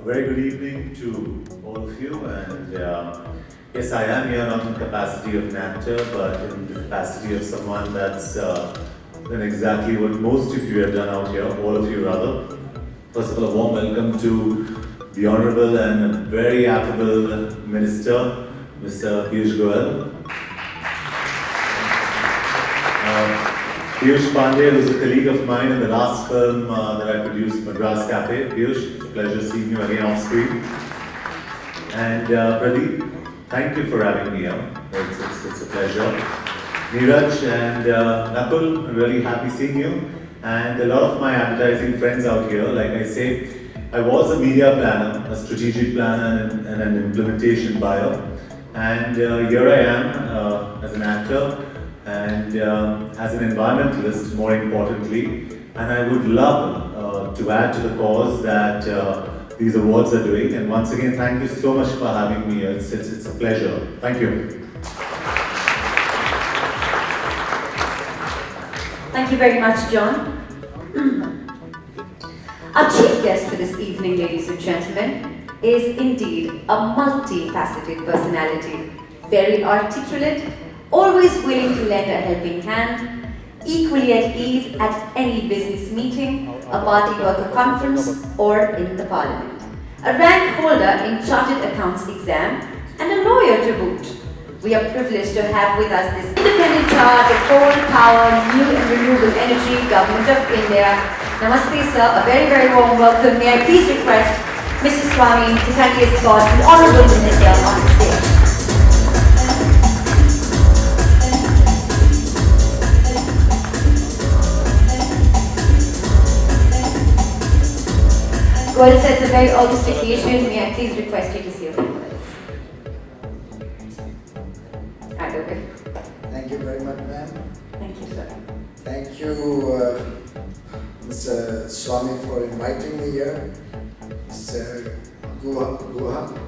Very good evening to all of you, and yes, I am here not in capacity of an actor, but in the capacity of someone that's done exactly what most of you have done out here, all of you rather. First of all, a warm welcome to the Honourable and very affable Minister, Mr. Piyush Goyal. Piyush Pandey, who's a colleague of mine in the last film that I produced, Madras Cafe. Piyush, it's a pleasure seeing you again off screen. And Pradeep, thank you for having me here. It's a pleasure. Neeraj and Nakul, I'm really happy seeing you. And a lot of my advertising friends out here, like I say, I was a media planner, a strategic planner and an implementation buyer. And here I am as an actor and as an environmentalist, more importantly. And I would love to add to the cause that these awards are doing. And once again, thank you so much for having me here. It's a pleasure. Thank you. Thank you very much, John. Our chief guest for this evening, ladies and gentlemen, is indeed a multifaceted personality. Very articulate, always willing to lend a helping hand, equally at ease at any business meeting, a party worker conference, or in the parliament. A rank holder in Chartered Accounts exam and a lawyer to boot. We are privileged to have with us this independent charge of coal, power, new and renewable energy, Government of India. Namaste, sir. A very, very warm welcome. May I please request Mr. Swami to kindly escort the Honourable Minister on the stage. Well, sir, it's a very august occasion. May I please request you to say a few words? Thank you very much, ma'am. Thank you, sir. Thank you, Mr. Swami, for inviting me here. Mr. Guha.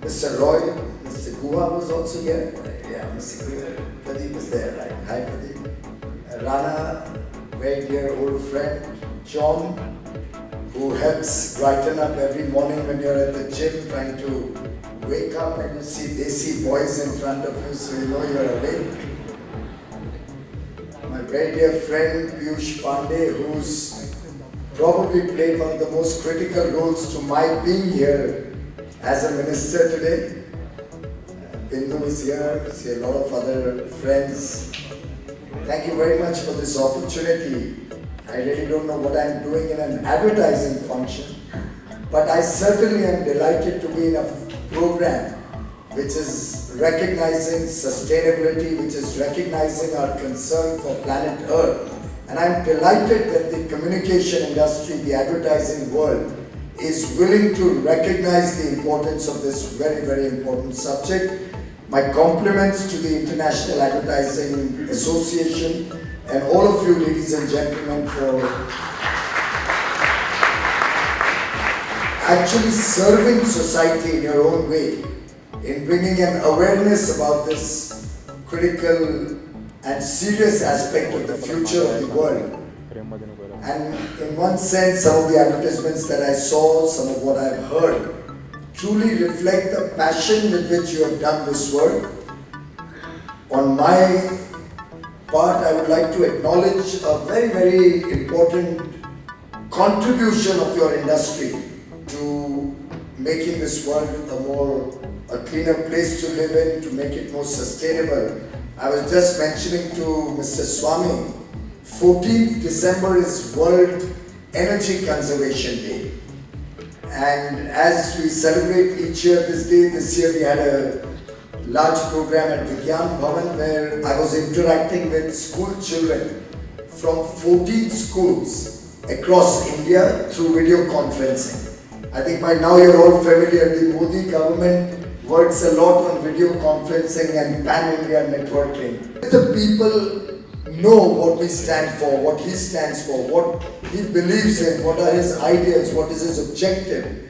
Mr. Roy, Mr. Guha was also here. Yeah, Mr. Guha. Pradeep is there, right? Hi, Pradeep. Rana, very dear old friend. John, who helps brighten up every morning when you're at the gym trying to wake up and you see desi boys in front of you, so you know you're awake. My very dear friend Piyush Pandey, who's probably played one of the most critical roles to my being here as a minister today. Bindu is here, I see a lot of other friends. Thank you very much for this opportunity. I really don't know what I'm doing in an advertising function, but I certainly am delighted to be in a program which is recognizing sustainability, which is recognizing our concern for planet Earth. And I'm delighted that the communication industry, the advertising world, is willing to recognize the importance of this very, very important subject. My compliments to the International Advertising Association and all of you, ladies and gentlemen, for actually serving society in your own way, in bringing an awareness about this critical and serious aspect of the future of the world. And in one sense, some of the advertisements that I saw, some of what I've heard, truly reflect the passion with which you have done this work. On my part, I would like to acknowledge a very, very important contribution of your industry to making this world a cleaner place to live in, to make it more sustainable. I was just mentioning to Mr. Swami, 14th December is World Energy Conservation Day. And as we celebrate each year this day, this year we had a large program at Vigyan Bhavan where I was interacting with school children from 14 schools across India through video conferencing. I think by now you're all familiar, the Modi government works a lot on video conferencing and pan-India networking. The people know what we stand for, what he stands for, what he believes in, what are his ideas, what is his objective.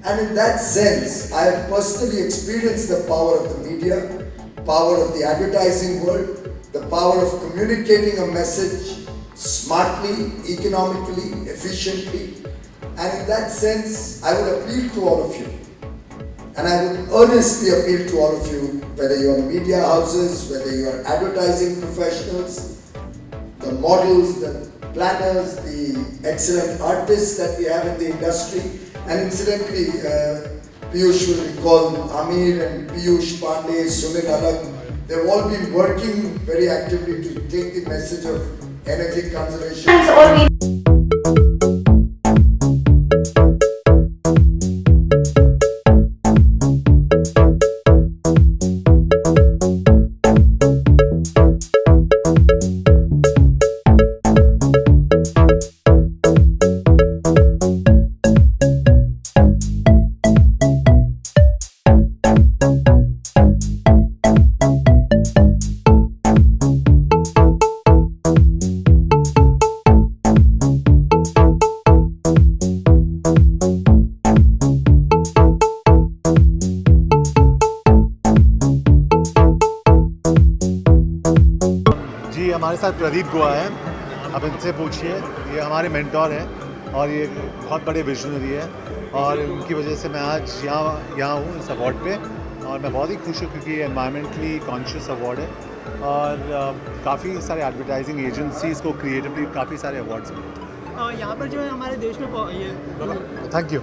And in that sense, I have personally experienced the power of the media, power of the advertising world, the power of communicating a message smartly, economically, efficiently, And in that sense, I would appeal to all of you. And I would earnestly appeal to all of you, whether you are media houses, whether you are advertising professionals, the models, the planners, the excellent artists that we have in the industry. And incidentally, Piyush will recall Amir and Piyush Pandey, Sunil Alak. They've all been working very actively to take the message of energy conservation. Thanks all we जी हमारे साथ प्रदीप गुहा है। अब इनसे पूछिए, ये हमारे mentor हैं और ये बहुत बड़े विजनरी है और उनकी वजह से मैं आज यहाँ हूँ इस अवार्ड पे और मैं बहुत ही खुश हूँ क्योंकि ये एनवायरमेंटली कॉन्शियस अवार्ड है और काफ़ी सारे एडवर्टाइजिंग एजेंसीज़ को क्रिएटिवली काफ़ी सारे अवार्ड्स मिले। यहाँ पर जो है हमारे देश में ये थैंक यू।